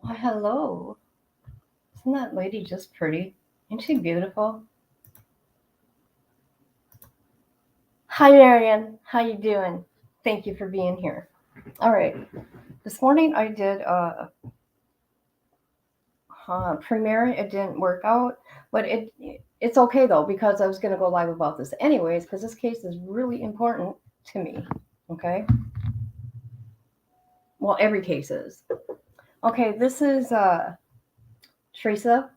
Why, hello. Isn't that lady just pretty? Isn't she beautiful? Hi, Marian. How you doing? Thank you for being here. All right. This morning I did a premiere. It didn't work out, but it's okay though because I was going to go live about this anyways because this case is really important to me. Okay. Well, every case is. Okay. This is Teresa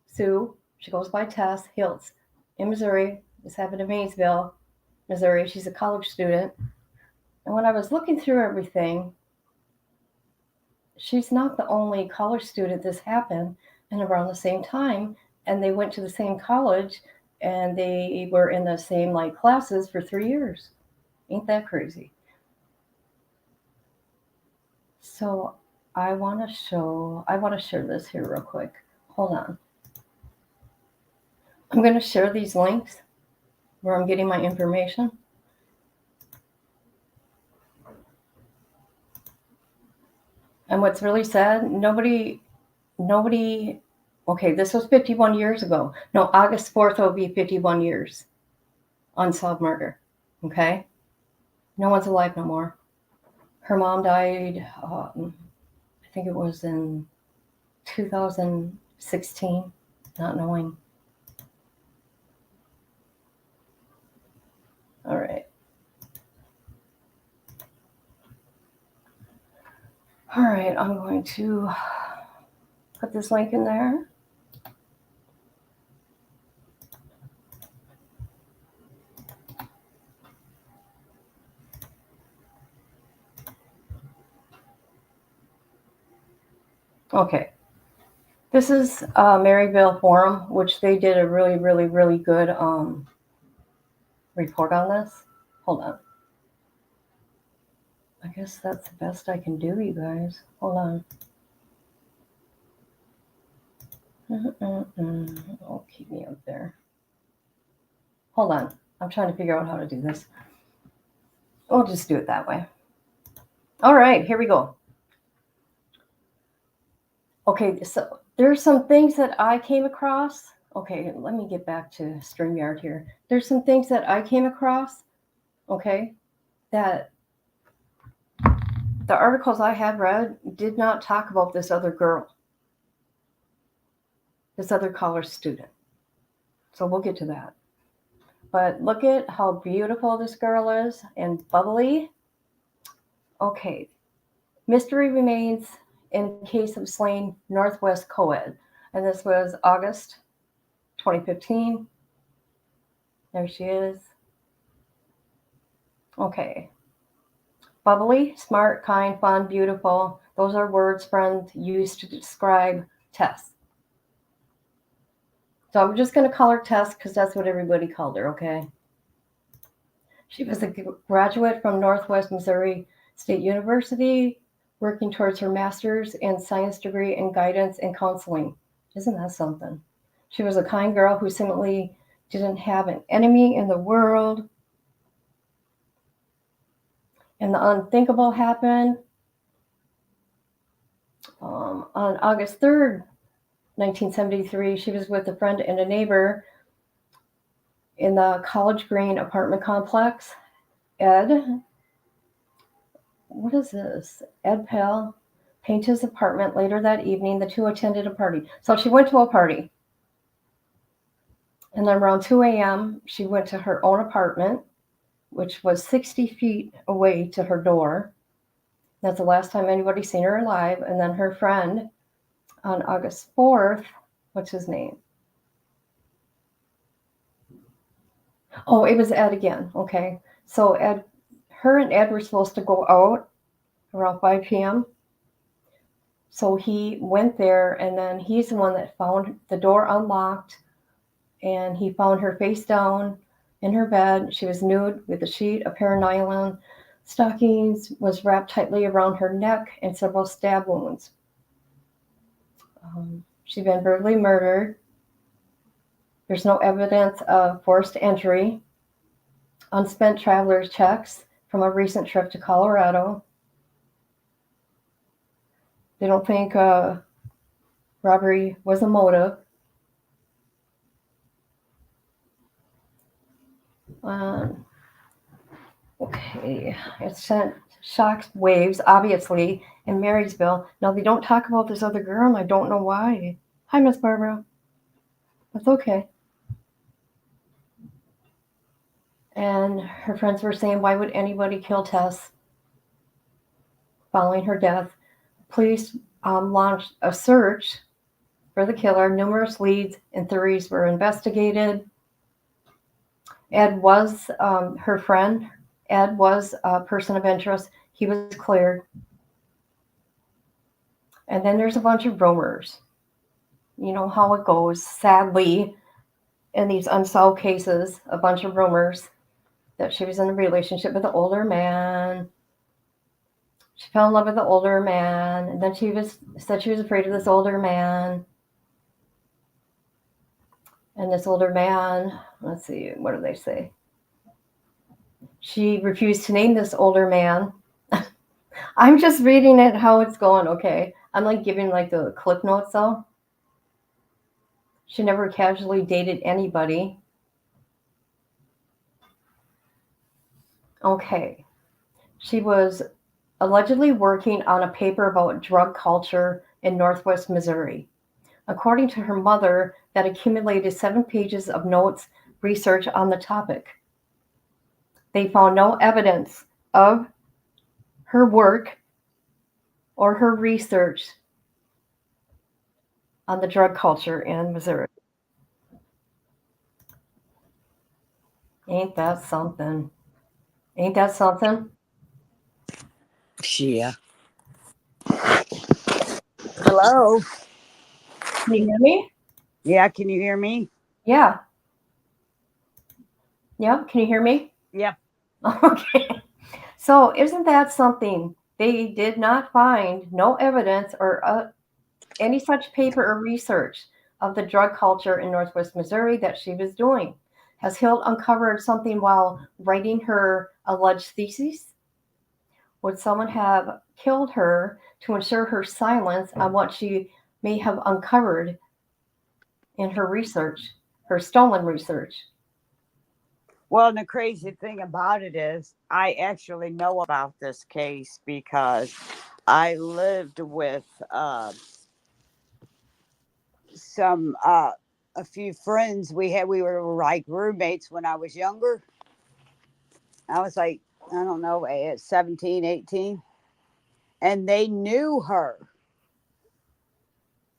Sue. She goes by Tess Hilts in Missouri. This happened in Maysville, Missouri. She's a college student. And when I was looking through everything, she's not the only college student this happened and around the same time. And they went to the same college and they were in the same like classes for 3 years. Ain't that crazy? So I want to share this here real quick. Hold on. I'm going to share these links where I'm getting my information. And what's really sad, nobody, okay, this was 51 years ago. No, August 4th will be 51 years. Unsolved murder. Okay? No one's alive no more. Her mom died, I think it was in 2016, not knowing. All right. All right, I'm going to put this link in there. Okay. This is Maryville Forum, which they did a really, really, really good report on this. Hold on. I guess that's the best I can do, you guys. Hold on. Oh, keep me up there. Hold on. I'm trying to figure out how to do this. We'll just do it that way. All right, here we go. Okay, so there's some things that I came across. Okay, let me get back to StreamYard here. There's some things that I came across, okay, that the articles I had read did not talk about this other girl, this other college student. So we'll get to that. But look at how beautiful this girl is and bubbly. Okay, mystery remains in case of slain Northwest co-ed. And this was August 2015. There she is. Okay. Bubbly, smart, kind, fun, beautiful. Those are words friends used to describe Tess. So I'm just going to call her Tess because that's what everybody called her, okay? She was a graduate from Northwest Missouri State University, working towards her master's in science degree in guidance and counseling. Isn't that something? She was a kind girl who seemingly didn't have an enemy in the world. And the unthinkable happened. On August 3rd, 1973, she was with a friend and a neighbor in the College Green apartment complex. Ed, what is this? Ed Pell came to his apartment later that evening. The two attended a party. So she went to a party. And then around 2 a.m., she went to her own apartment, which was 60 feet away to her door. That's the last time anybody's seen her alive. And then her friend on August 4th, what's his name? Oh, it was Ed again. Okay. So her and Ed were supposed to go out around 5 p.m. So he went there, and then he's the one that found the door unlocked, and he found her face down in her bed. She was nude with a sheet, a pair of nylon stockings was wrapped tightly around her neck, and several stab wounds. She'd been brutally murdered. There's no evidence of forced entry. Unspent traveler's checks from a recent trip to Colorado. They don't think Robbery was a motive. Um, okay, it sent shock waves, obviously, in Marysville. Now, they don't talk about this other girl, and I don't know why. Hi, Miss Barbara. That's okay. And her friends were saying, why would anybody kill Tess following her death? Police launched a search for the killer. Numerous leads and theories were investigated. Ed was her friend. Ed was a person of interest. He was cleared. And then there's a bunch of rumors. You know how it goes, sadly, in these unsolved cases, a bunch of rumors that she was in a relationship with an older man. She fell in love with the older man, and then said she was afraid of this older man. And this older man, let's see, what do they say? She refused to name this older man. I'm just reading it how it's going, okay? I'm like giving like the clip notes though. She never casually dated anybody. Okay. She was allegedly working on a paper about drug culture in Northwest Missouri. According to her mother, that accumulated 7 pages of notes, research on the topic. They found no evidence of her work or her research on the drug culture in Missouri. Ain't that something? Ain't that something? Yeah. Hello. Can you hear me? Yeah, can you hear me? Yeah. Yeah. Can you hear me? Yep. Okay. So, isn't that something? They did not find no evidence or any such paper or research of the drug culture in Northwest Missouri that she was doing. Has Hilt uncovered something while writing her alleged thesis? Would someone have killed her to ensure her silence on what she may have uncovered in her research, her stolen research? Well, and the crazy thing about it is, I actually know about this case because I lived with some a few friends we were like roommates when I was younger. I was like, I don't know, 17, 18, and they knew her,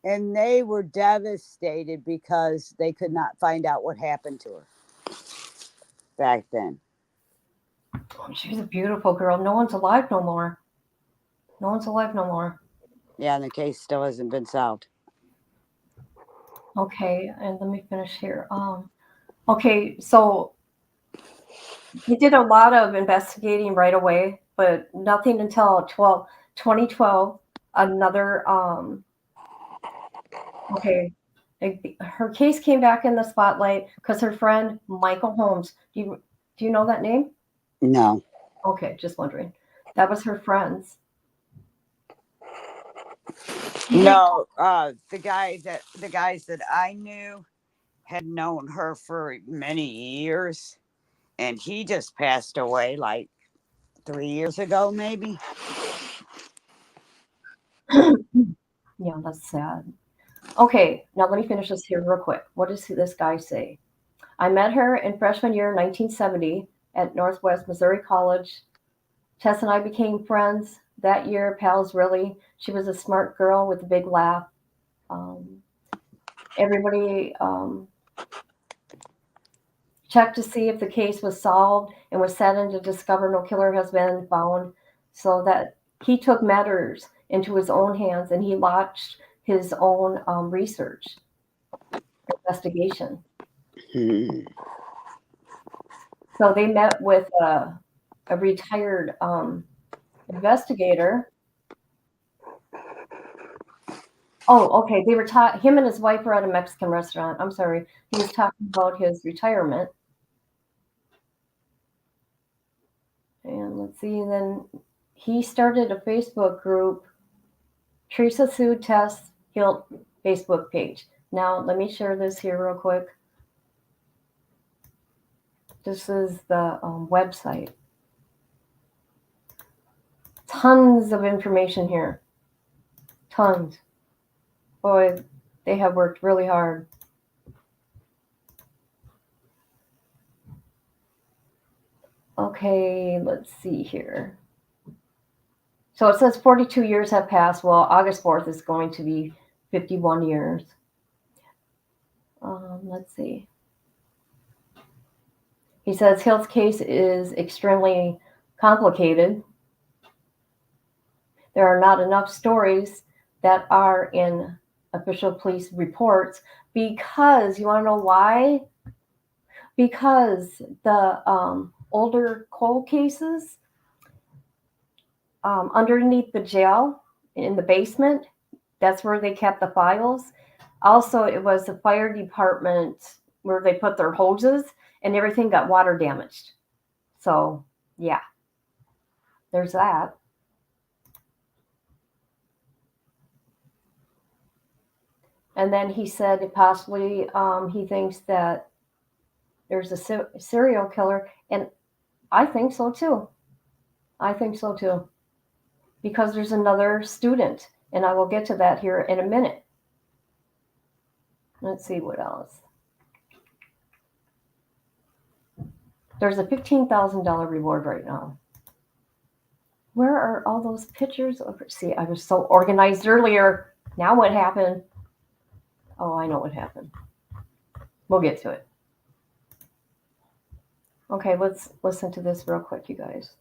and they were devastated because they could not find out what happened to her back then. She was a beautiful girl. No one's alive no more. No one's alive no more. Yeah, and the case still hasn't been solved. Okay, and let me finish here. Okay, so he did a lot of investigating right away, but nothing until 2012. Another, okay, her case came back in the spotlight because her friend Michael Holmes. Do you know that name? No. Okay, just wondering. That was her friend's. He did. No, the guys that I knew had known her for many years, and he just passed away like 3 years ago, maybe. Yeah, that's sad. Okay, now let me finish this here real quick. What does this guy say? I met her in freshman year 1970 at Northwest Missouri College. Tess and I became friends that year, pals really. She was a smart girl with a big laugh. Um, everybody checked to see if the case was solved and was sent in to discover no killer has been found, so that he took matters into his own hands and he launched his own research investigation. Hmm. So they met with a retired investigator. Oh, okay. They were him and his wife were at a Mexican restaurant. I'm sorry. He was talking about his retirement. And let's see, and then he started a Facebook group. Teresa sued Tess Hilt Facebook page. Now, let me share this here real quick. This is the website. Tons of information here. Tons. Boy, they have worked really hard. Okay, let's see here. So it says 42 years have passed. Well, August 4th is going to be 51 years. Let's see. He says Hilts' case is extremely complicated. There are not enough stories that are in official police reports because, you want to know why? Because the older cold cases underneath the jail in the basement, that's where they kept the files. Also, it was the fire department where they put their hoses and everything got water damaged. So, yeah, there's that. And then he said possibly he thinks that there's a serial killer, and I think so too. I think so too. Because there's another student, and I will get to that here in a minute. Let's see what else. There's a $15,000 reward right now. Where are all those pictures? See, I was so organized earlier. Now what happened? Oh, I know what happened. We'll get to it. Okay, let's listen to this real quick, you guys.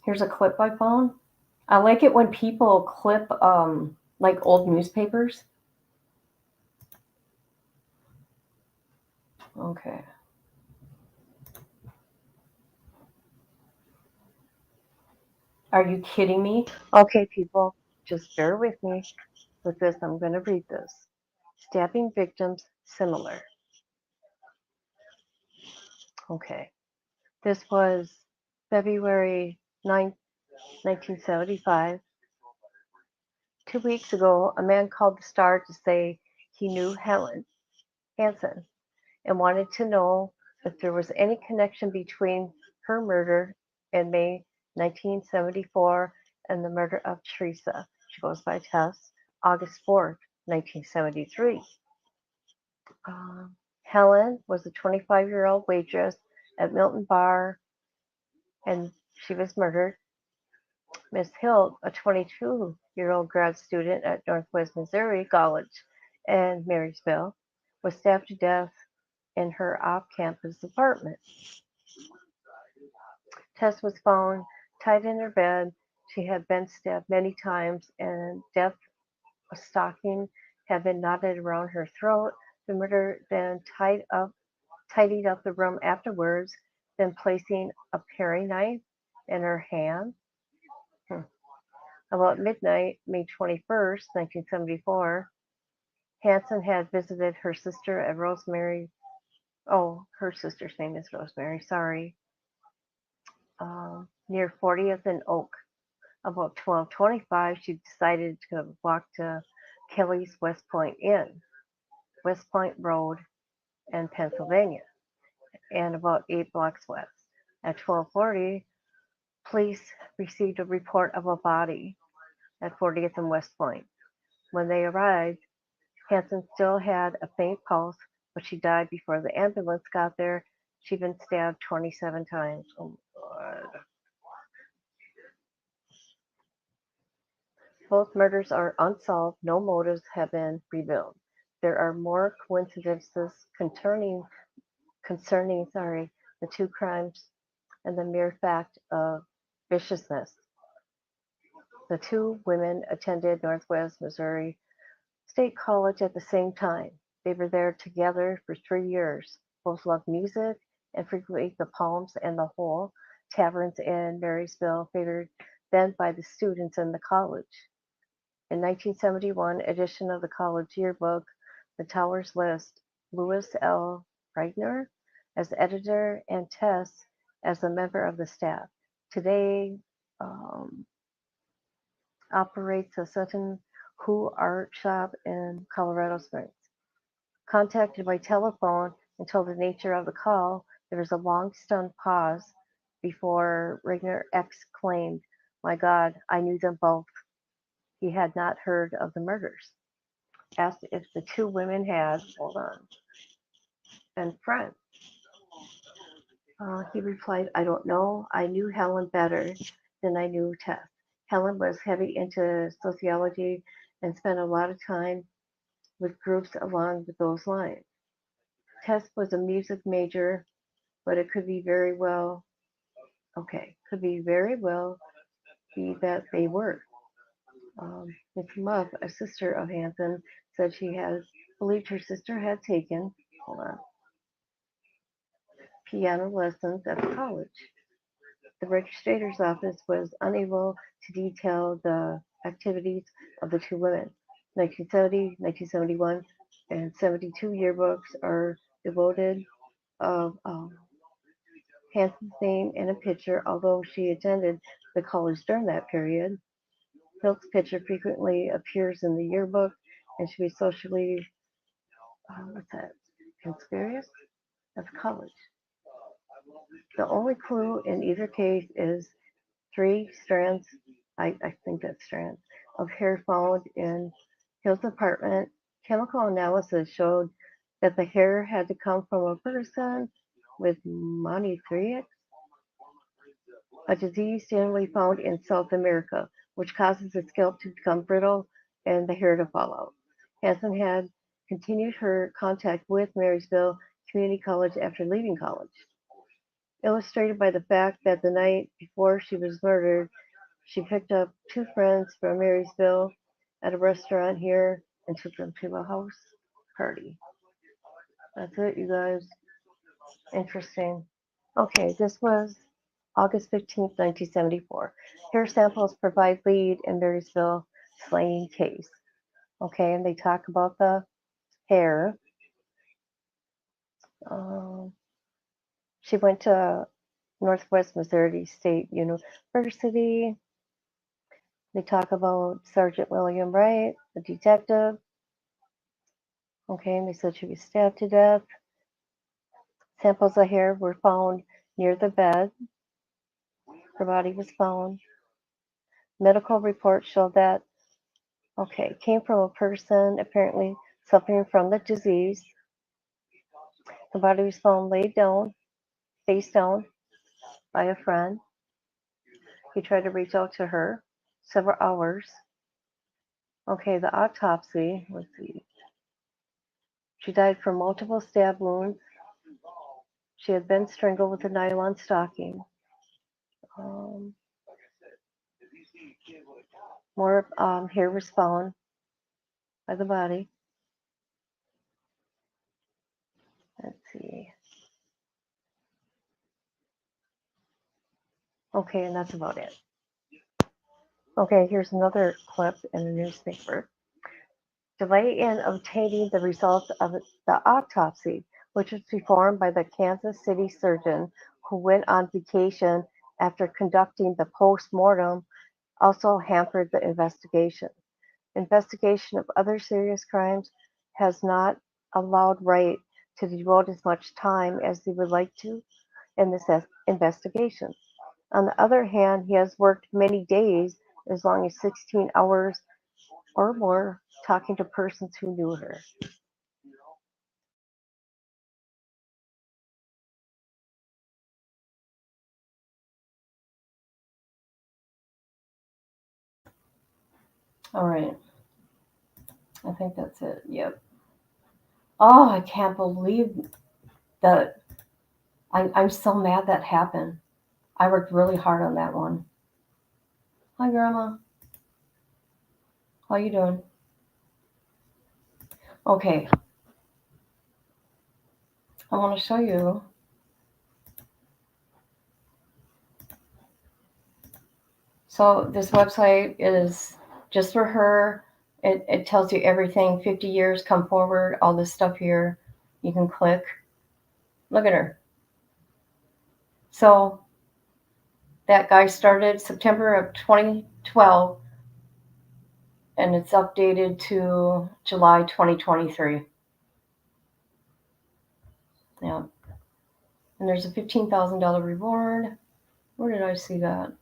Here's a clip I found. I like it when people clip like old newspapers. Okay. Are you kidding me? Okay, people, just bear with me. With this, I'm going to read this. Stabbing victims similar. Okay. This was February 9th, 1975. 2 weeks ago, a man called the Star to say he knew Helen Hansen and wanted to know if there was any connection between her murder in May 1974 and the murder of Teresa. She goes by Tess, August 4th, 1973. Helen was a 25-year-old waitress at Milton Bar, and she was murdered. Miss Hilt, a 22-year-old grad student at Northwest Missouri College in Marysville, was stabbed to death in her off-campus apartment. Tess was found tied in her bed. She had been stabbed many times, and death a stocking had been knotted around her throat. The murderer then tidied up the room afterwards, then placing a paring knife in her hand. About midnight, May 21st, 1974, Hansen had visited her sister at Rosemary. Oh, her sister's name is Rosemary, sorry. Near 40th and Oak. About 12:25, she decided to walk to Kelly's West Point Inn, West Point Road in Pennsylvania, and about 8 blocks west. At 12:40, police received a report of a body at 40th and West Point. When they arrived, Hansen still had a faint pulse, but she died before the ambulance got there. She'd been stabbed 27 times. Oh, God. Both murders are unsolved. No motives have been revealed. There are more coincidences concerning the two crimes and the mere fact of viciousness. The two women attended Northwest Missouri State College at the same time. They were there together for 3 years. Both loved music and frequently the Palms and the Hole taverns in Marysville, favored then by the students in the college. In 1971 edition of the college yearbook, The Towers list Louis L. Reigner as editor and Tess as a member of the staff. Today operates a Sutton Cool Art Shop in Colorado Springs. Contacted by telephone and told the nature of the call, there was a long stunned pause before Rigner exclaimed, "My God, I knew them both." He had not heard of the murders. Asked if the two women had, hold on, been friends. He replied, "I don't know. I knew Helen better than I knew Tess. Helen was heavy into sociology and spent a lot of time with groups along those lines. Tess was a music major, but it could be very well, okay, could be very well be that they were." Miss Muff, a sister of Hanson, said she had believed her sister had taken, hold on, piano lessons at the college. The registrator's office was unable to detail the activities of the two women. 1970, 1971, and 72 yearbooks are devoted of Hanson's name and a picture, although she attended the college during that period. Hilts' picture frequently appears in the yearbook, and she was socially, what's that, conspicuous at the college. The only clue in either case is three strands, I think that's strands, of hair found in Hill's apartment. Chemical analysis showed that the hair had to come from a person with monotheriac, a disease generally found in South America, which causes the scalp to become brittle and the hair to fall out. Hanson had continued her contact with Marysville Community College after leaving college, illustrated by the fact that the night before she was murdered, she picked up two friends from Marysville at a restaurant here and took them to a house party. That's it, you guys. Interesting. Okay, this was August 15th, 1974. Hair samples provide lead in Marysville slaying case. Okay, and they talk about the hair. Um, she went to Northwest Missouri State University. They talk about Sergeant William Wright, the detective. Okay, and they said she was stabbed to death. Samples of hair were found near the bed. Her body was found. Medical reports show that, okay, came from a person apparently suffering from the disease. The body was found laid down, face down, by a friend. He tried to reach out to her several hours. Okay, the autopsy, let's see. She died from multiple stab wounds. She had been strangled with a nylon stocking. Um, more hair was found by the body. Let's see. Okay, and that's about it. Okay, here's another clip in the newspaper. Delay in obtaining the results of the autopsy, which was performed by the Kansas City surgeon who went on vacation after conducting the post-mortem, also hampered the investigation. Investigation of other serious crimes has not allowed Wright to devote as much time as he would like to in this investigation. On the other hand, he has worked many days, as long as 16 hours or more, talking to persons who knew her. All right. I think that's it. Yep. Oh, I can't believe that. I'm so mad that happened. I worked really hard on that one. Hi, Grandma. How you doing? Okay. I want to show you. So this website is just for her. It tells you everything. 50 years, come forward. All this stuff here. You can click. Look at her. So that guy started September of 2012. and it's updated to July 2023. Yeah. And there's a $15,000 reward. Where did I see that?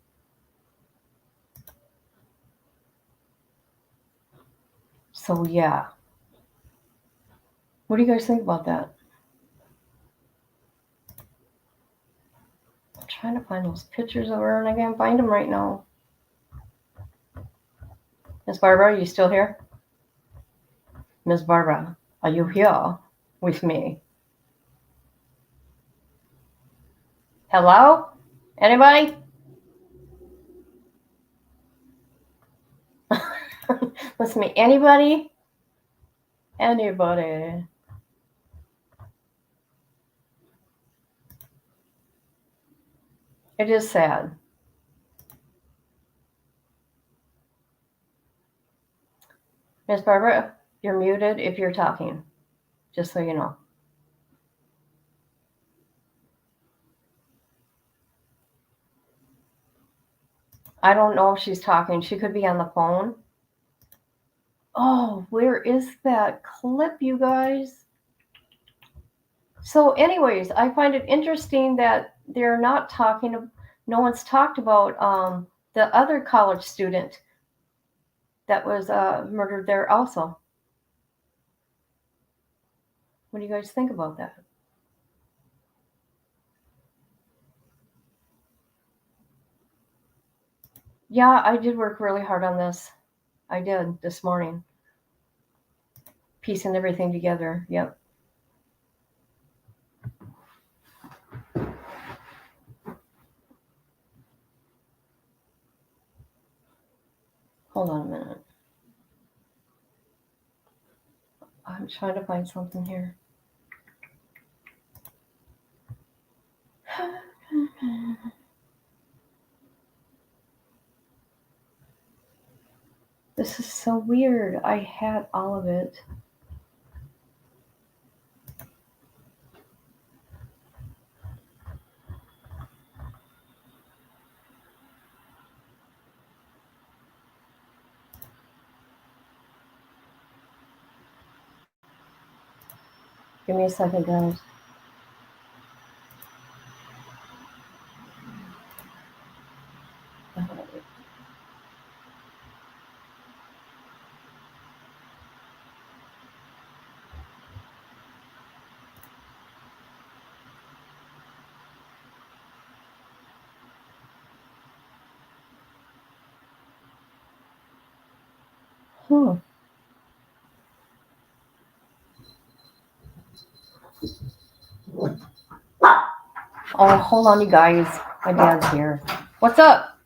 So, yeah. What do you guys think about that? I'm trying to find those pictures of her, and I can't find them right now. Miss Barbara, are you still here? Miss Barbara, are you here with me? Hello? Anybody? Listen to me. Anybody? Anybody? It is sad. Miss Barbara, you're muted if you're talking, just so you know. I don't know if she's talking. She could be on the phone. Oh, where is that clip, you guys? So, anyways, I find it interesting that they're not talking. No one's talked about the other college student that was murdered there also. What do you guys think about that? Yeah, I did work really hard on this. I did this morning, piecing everything together. Yep. Hold on a minute. I'm trying to find something here. This is so weird. I had all of it. Give me a second, guys. Hmm. Oh, hold on, you guys. My dad's here. What's up?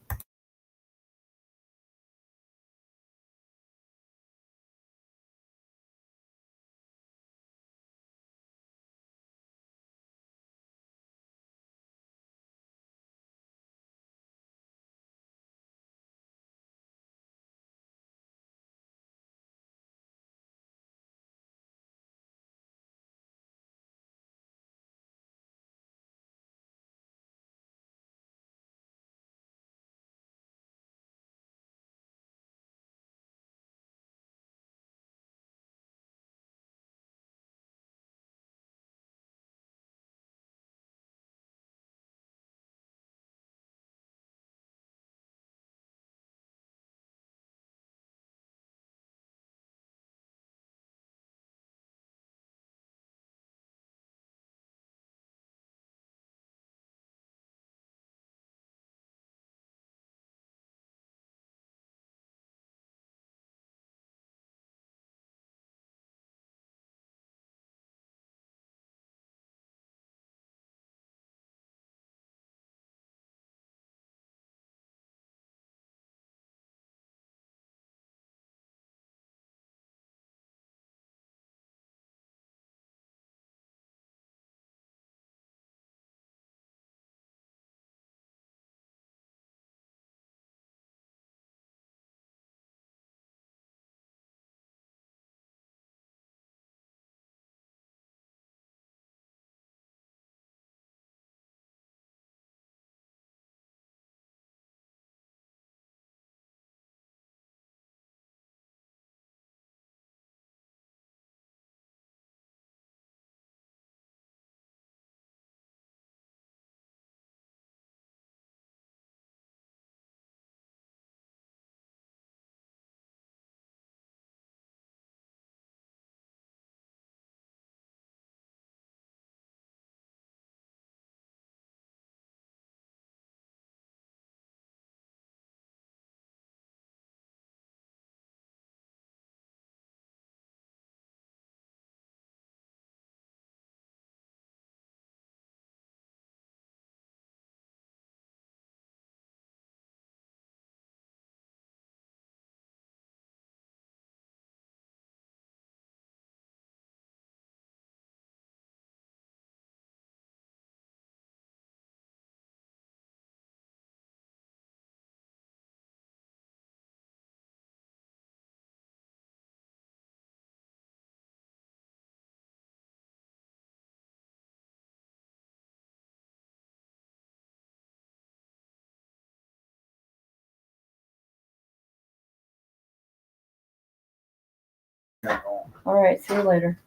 All right, see you later.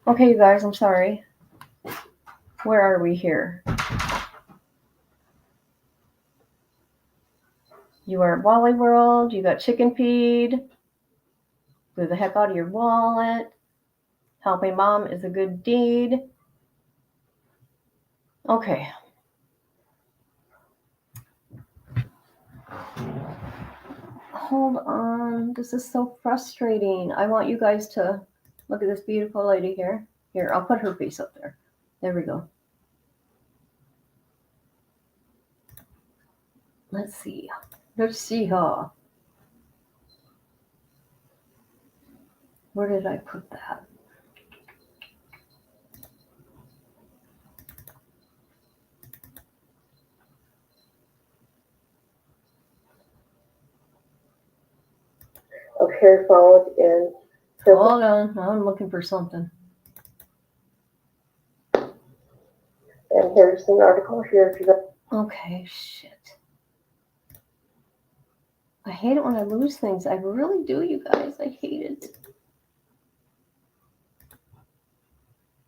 Okay, you guys, I'm sorry. Where are we here? You are at Wally World. You got chicken feed. Blew the heck out of your wallet. Helping mom is a good deed. Okay. Hold on. This is so frustrating. I want you guys to look at this beautiful lady here. Here, I'll put her face up there. There we go. Let's see. Let's see her. Where did I put that? Of hair followed in. Hold on, I'm looking for something. And here's an article here if you got. Okay, shit. I hate it when I lose things. I really do, you guys. I hate it.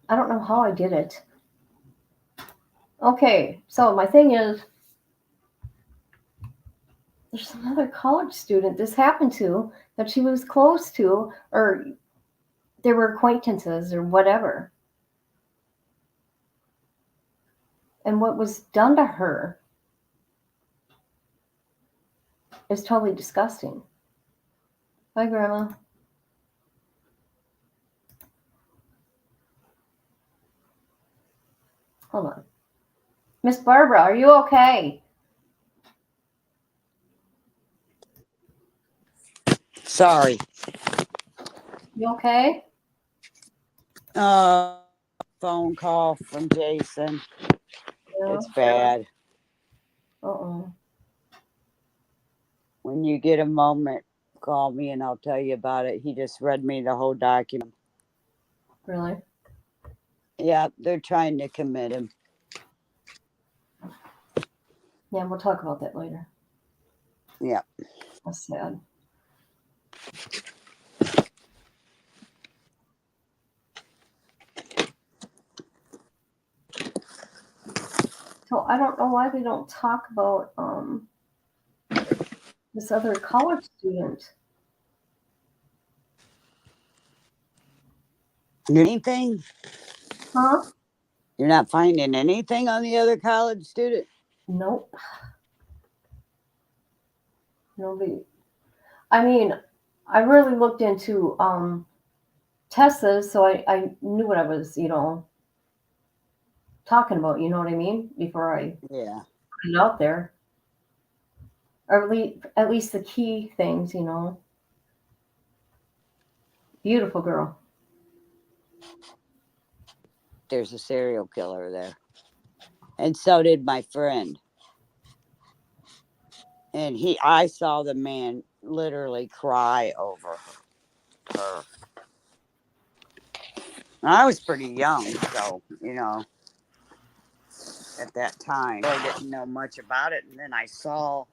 I don't know how I did it. Okay, so my thing is, there's another college student this happened to that she was close to, or they were acquaintances or whatever. And what was done to her is totally disgusting. Hi, Grandma. Hold on. Miss Barbara, are you okay? Sorry. You okay? Phone call from Jason. Yeah. It's bad. Uh-oh. When you get a moment, call me and I'll tell you about it. He just read me the whole document. Really? Yeah, they're trying to commit him. Yeah, we'll talk about that later. Yeah. That's sad. So I don't know why they don't talk about this other college student. Anything? Huh? You're not finding anything on the other college student? Nope. Nobody. I mean, I really looked into Tess's, so I knew what I was, talking about, you know what I mean? Before I Yeah. put it out there. Or at least the key things, Beautiful girl. There's a serial killer there. And so did my friend. And I saw the man literally cry over her. I was pretty young, so, at that time, I didn't know much about it. And then I saw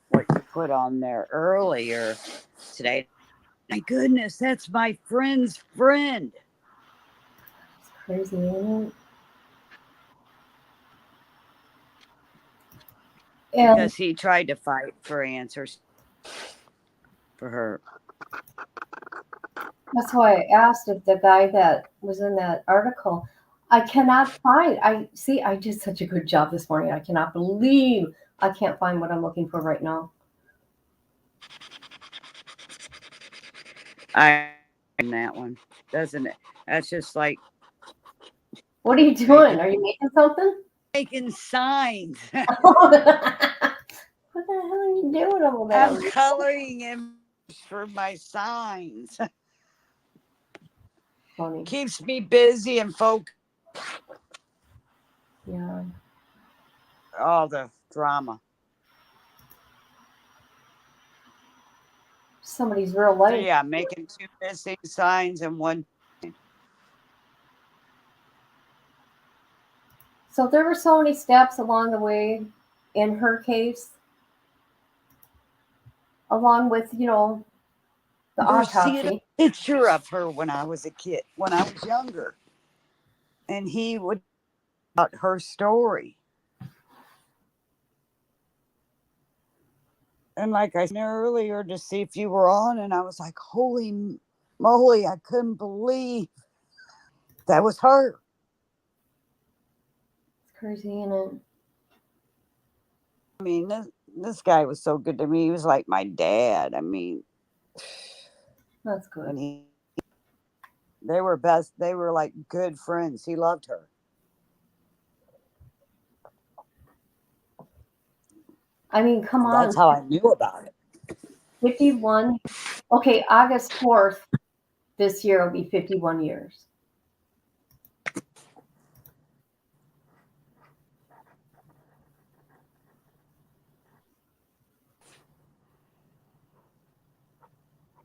what you put on there earlier today. My goodness, that's my friend's friend. It's crazy, isn't it? And Because he tried to fight for answers for her. that's why I asked if the guy that was in that article, I cannot find. I did such a good job this morning. I cannot believe I can't find what I'm looking for right now. I in that one, doesn't it? That's just like What are you doing? Are you making something? making signs. What the hell are you doing over there? I'm coloring in for my signs. Funny. Keeps me busy and focused. Yeah. All the drama. Somebody's real So life. yeah, making 2 missing signs and 1. So there were so many steps along the way in her case, along with, The We're seeing a autopsy. picture of her when I was a kid, when I was younger. And he would about her story. And like I said earlier, to see if you were on, and I was like, holy moly, I couldn't believe that was her. It's crazy, isn't it? I mean, this guy was so good to me. He was like my dad. I mean, That's good. and they were best. They were like good friends. He loved her. I mean, come on. That's how I knew about it. 51. Okay, August 4th this year will be 51 years.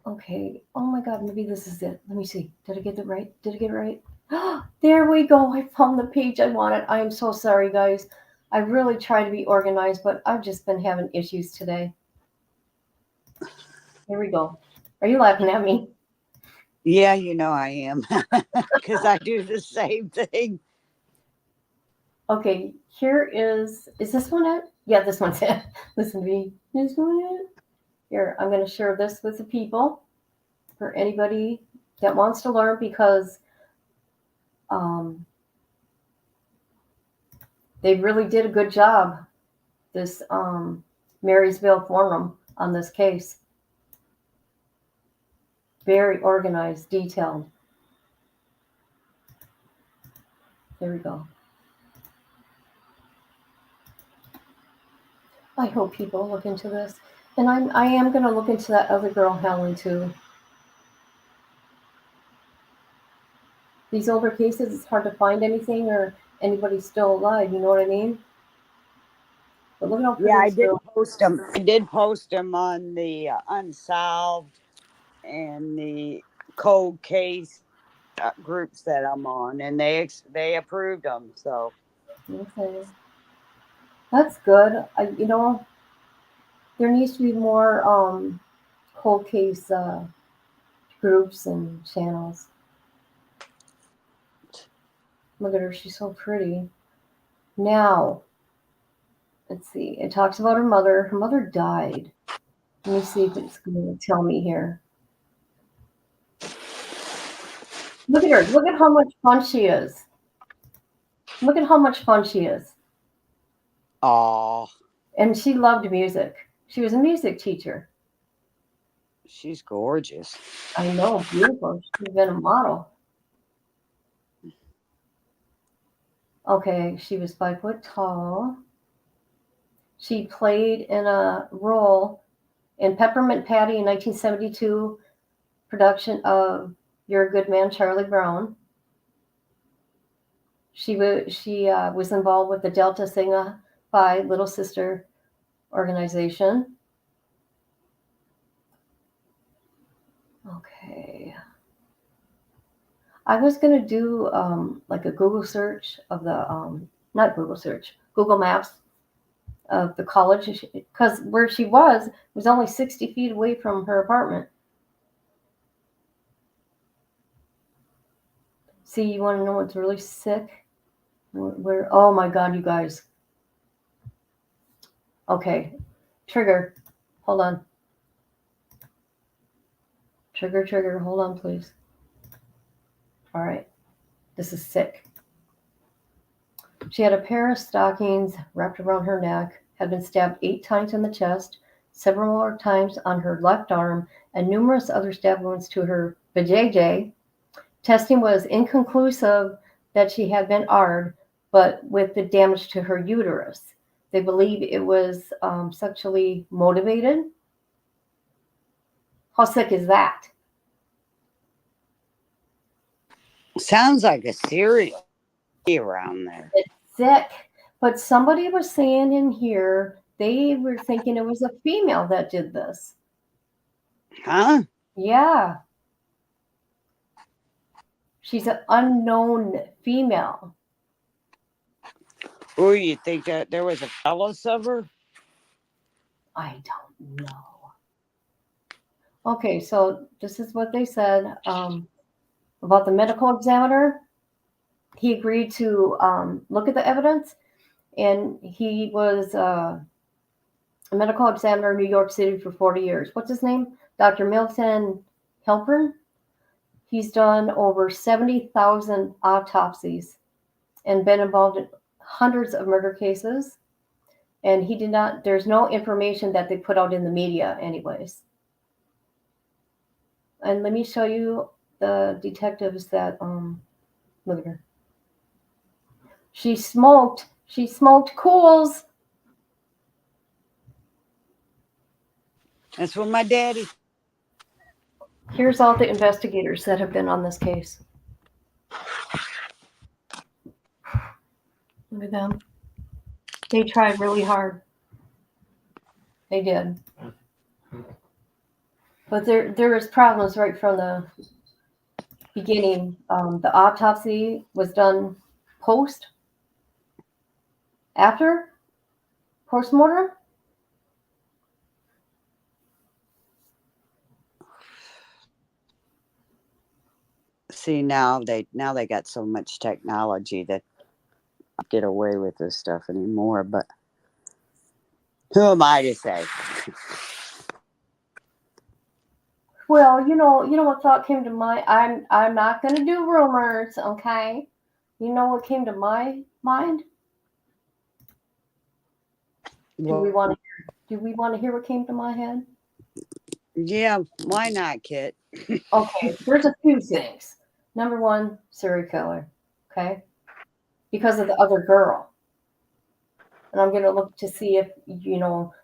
Okay. Oh my God, maybe this is it. Let me see. Did I get it right? Did I get it right? There we go. I found the page I wanted. I am so sorry, guys. I really try to be organized, but I've just been having issues today. Here we go. Are you laughing at me? Yeah, you know I am, because I do the same thing. Okay, here is this one it? Yeah, this one's it. Listen to me. This one it? Here, I'm going to share this with the people for anybody that wants to learn because um, they really did a good job, this Marysville Forum, on this case. Very organized, detailed. There we go. I hope people look into this. And I am going to look into that other girl, Helen, too. These older cases, it's hard to find anything or anybody still alive. You know what I mean? But look at how pretty Yeah, I this did girl. post them. I did post them on the unsolved and the cold case groups that I'm on, and they approved them. So Okay, that's good. There needs to be more cold case groups and channels. Look at her; she's so pretty. Now, let's see. It talks about her mother. Her mother died. Let me see if it's going to tell me here. Look at her. Look at how much fun she is. Look at how much fun she is. oh, And she loved music. She was a music teacher. she's gorgeous. I know, beautiful. She's been a model. Okay, she was 5 foot tall. She played in a role in Peppermint Patty in 1972 production of You're a Good Man, Charlie Brown. She was involved with the Delta Sigma Phi Little Sister organization. Okay. I was going to do like a Google search of the, not Google search, Google Maps of the college because where she was only 60 feet away from her apartment. See, you want to know what's really sick? Where oh my God, you guys. Okay, trigger. Hold on. Trigger. Hold on, please. All right, this is sick. She had a pair of stockings wrapped around her neck, had been stabbed 8 times in the chest, several more times on her left arm, and numerous other stab wounds to her vajayjay. Testing was inconclusive that she had been AR'd, but with the damage to her uterus. They believe it was sexually motivated. How sick is that? Sounds like a serial around there. It's sick. But somebody was saying in here they were thinking it was a female that did this. Huh? Yeah. She's an unknown female. Or you think that there was a phallus of her? I don't know. Okay, so this is what they said about the medical examiner. He agreed to look at the evidence, and he was a medical examiner in New York City for 40 years. What's his name? Dr. Milton Helpern. He's done over 70,000 autopsies and been involved in hundreds of murder cases. And he did not, there's no information that they put out in the media, anyways. And let me show you the detectives that, look at her. She smoked cools. That's what my daddy. Here's all the investigators that have been on this case. Look at them. They tried really hard. They did. But there was problems right from the beginning. The autopsy was done after postmortem. See, now they got so much technology that I don't get away with this stuff anymore. But who am I to say? Well, you know what thought came to mind. I'm not going to do rumors, okay? You know what came to my mind? Do we want to hear what came to my head? Yeah, why not, Kit? Okay, there's a few things. Number one, serial killer, okay? Because of the other girl. And I'm going to look to see if,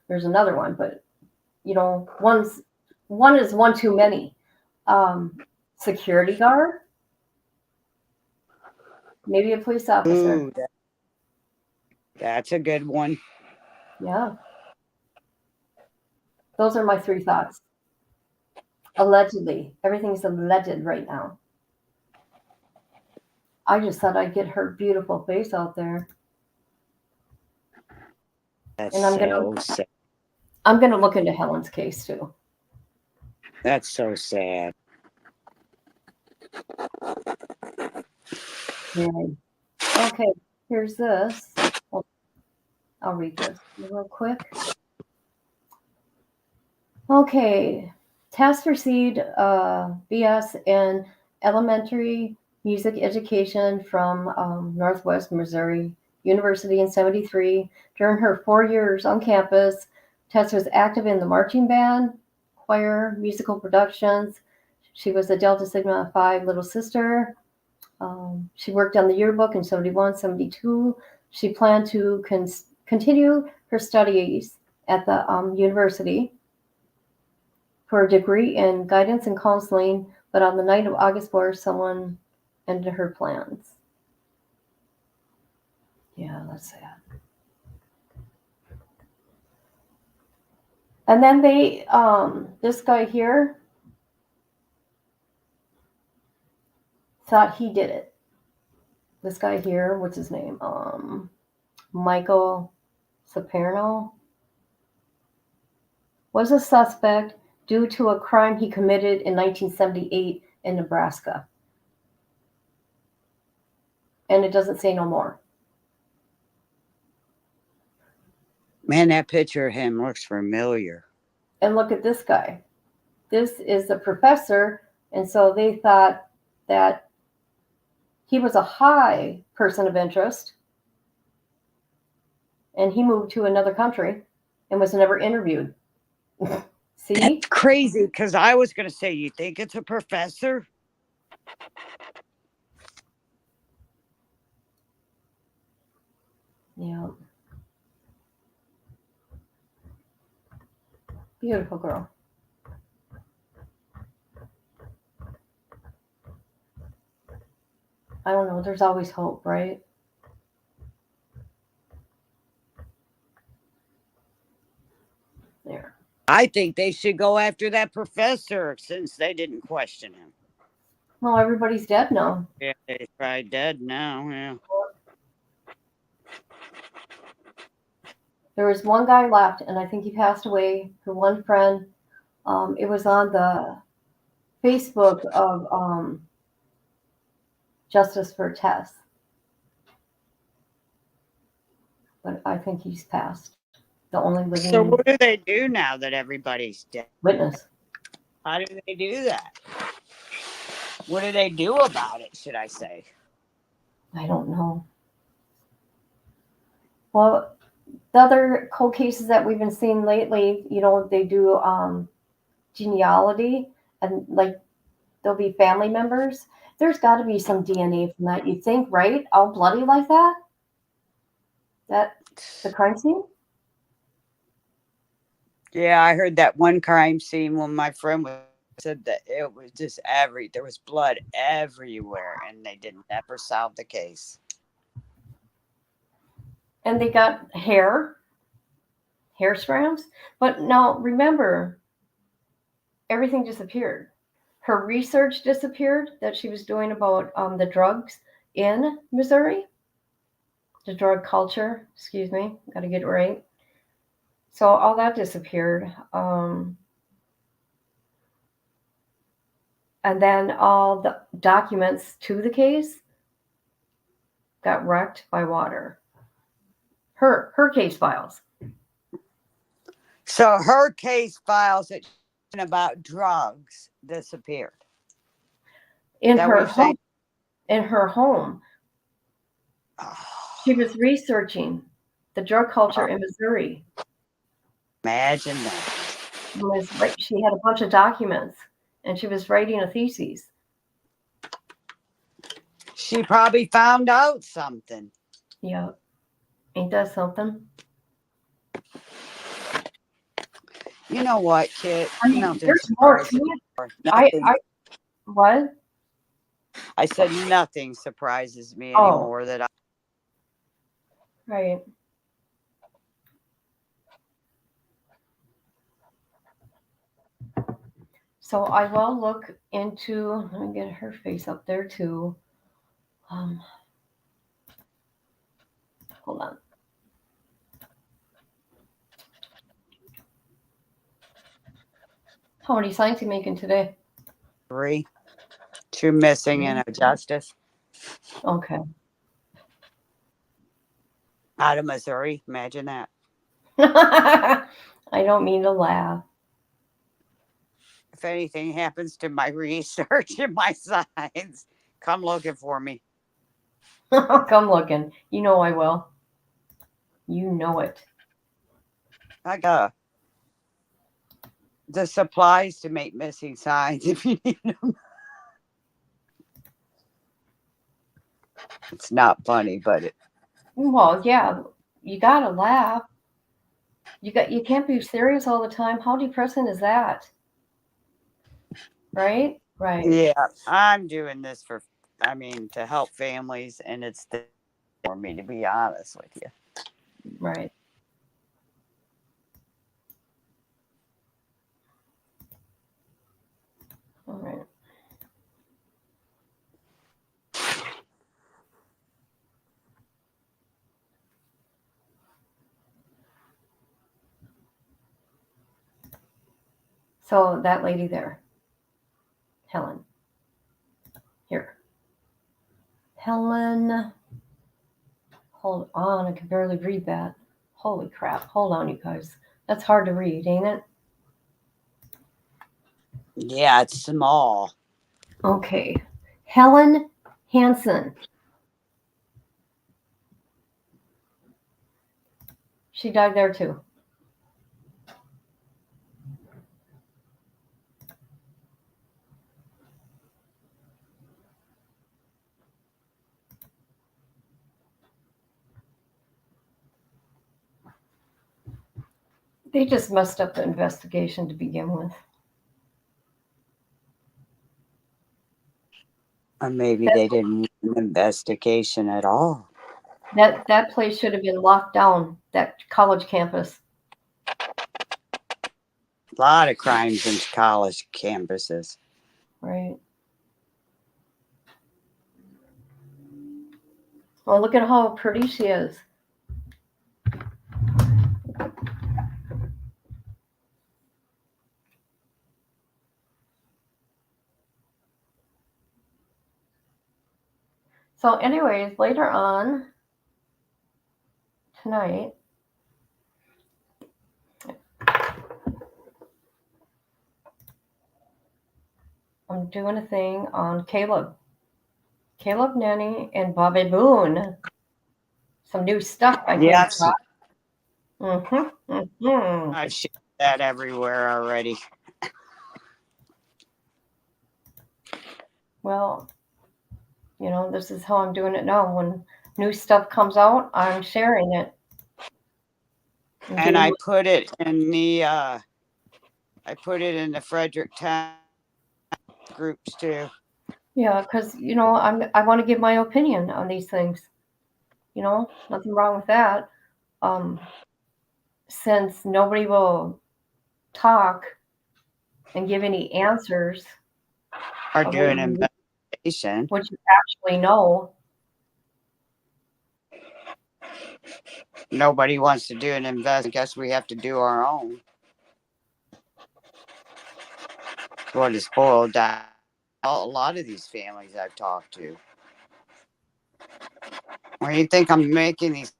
there's another one, but, one is one too many. Security guard, maybe a police officer. Ooh, that's a good one. Yeah. Those are my three thoughts. Allegedly. Everything's alleged right now. I just thought I'd get her beautiful face out there. That's And sad. I'm gonna look into Helen's case too. That's so sad. Yeah. Okay, here's this. I'll read this real quick. Okay, Tess received a BS in elementary music education from Northwest Missouri University in '73. During her 4 years on campus, Tess was active in the marching band, choir, musical productions. She was a Delta Sigma Phi little sister. She worked on the yearbook in '71, '72. She planned to continue her studies at the university for a degree in guidance and counseling, but on the night of August 4th, someone ended her plans. Yeah, that's sad. And then this guy here thought he did it. This guy here, what's his name? Michael Saperno was a suspect due to a crime he committed in 1978 in Nebraska. And it doesn't say no more. Man, that picture of him looks familiar. And look at this guy. This is the professor, and so they thought that he was a high person of interest, and he moved to another country and was never interviewed. See? That's crazy, because I was going to say, you think it's a professor? Yeah. Beautiful girl. I don't know. There's always hope, right? There. I think they should go after that professor since they didn't question him. Well, everybody's dead now. Yeah, he's probably dead now. Yeah. There was one guy left, and I think he passed away. Her one friend It was on the Facebook of Justice for Tess, but I think he's passed. The only So living what do they do now that everybody's dead? witness. How do they do that? What do they do about it, should I say? I don't know. Well, the other cold cases that we've been seeing lately, they do genealogy, and like there'll be family members. There's got to be some DNA from that. You think, right? All bloody like that? That the crime scene? Yeah, I heard that one crime scene when my friend said that it was just there was blood everywhere and they didn't ever solve the case. And they got hair strands. But now remember, everything disappeared. Her research disappeared that she was doing about the drugs in Missouri, the drug culture. Excuse me, got to get it right. So all that disappeared. And then all the documents to the case got wrecked by water. Her case files. So her case files that about drugs disappeared. In That what her you're home. saying? In her home. She was researching the drug culture in Missouri. Imagine that. She had a bunch of documents, and she was writing a thesis. She probably found out something. Yeah, ain't that something? You know what, Kit? I mean, Nothing there's more to surprises it. me. Nothing. What? I said nothing surprises me Oh, anymore. That I. right. So I will look into. Let me get her face up there too. Hold on. How many signs are you making today? 3, 2 missing and a justice Okay. out of Missouri. Imagine that. I don't mean to laugh. If anything happens to my research and my science, come looking for me. Come looking. You know I will. You know it. I got the supplies to make missing signs if you need them. It's not funny, but Well, yeah, you gotta laugh. You can't be serious all the time. How depressing is that? Right? Right. yeah, I'm doing this to help families, and it's for me to be honest with you. Right. All right. So that lady there, Helen. Here. Helen. Hold on, I can barely read that. Holy crap. Hold on, you guys. That's hard to read, ain't it? Yeah, it's small. Okay. Helen Hansen. She died there too. They just messed up the investigation to begin with. Or maybe they didn't need an investigation at all. That place should have been locked down, that college campus. A lot of crimes in college campuses. Right. Well, look at how pretty she is. So, anyways, later on tonight, I'm doing a thing on Caleb Nanny and Bobby Boone. Some new stuff I Yeah, think. Mm-hmm. I've shared that everywhere already. Well, this is how I'm doing it now. When new stuff comes out, I'm sharing it. And I put it in the Fredericktown groups too. Yeah, because I want to give my opinion on these things. Nothing wrong with that. Um, since nobody will talk and give any answers Or of do an investigation. what you actually know. Nobody wants to do an investigation. I guess we have to do our own. What is boiled down. A lot of these families I've talked to. Where do you think I'm making these?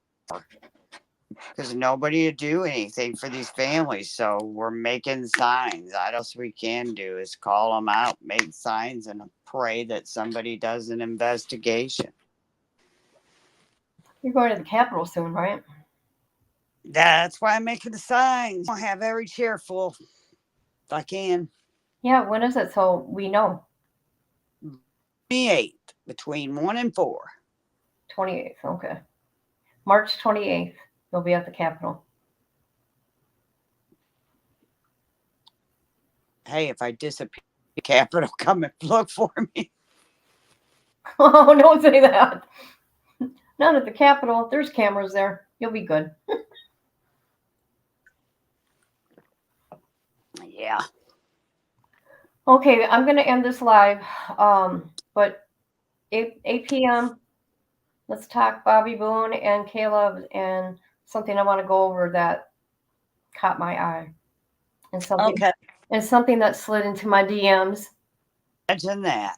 Because nobody would do anything for these families, so we're making signs. What else we can do is call them out, make signs, and pray that somebody does an investigation. You're going to the Capitol soon, right? That's why I'm making the signs. I'll have every chair full if I can. Yeah, when is it? So we know. 28th, between 1 and 4. 28th, okay. March 28th, you'll be at the Capitol. Hey, if I disappear, the Capitol come and look for me. Oh, don't say that. Not at the Capitol. There's cameras there. You'll be good. Yeah. Okay, I'm going to end this live. But 8 p.m., let's talk Bobby Boone and Caleb and something I want to go over that caught my eye. And something that slid into my DMs. Imagine that.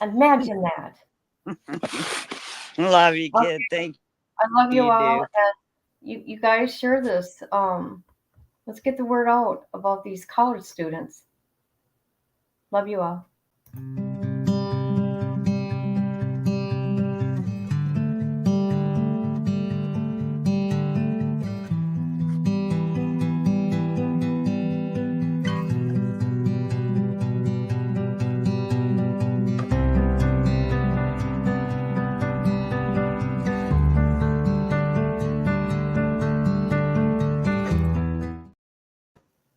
Imagine that. Love you, Okay. kid. Thank you. I love you all. Do. And you guys share this. Let's get the word out about these college students. Love you all.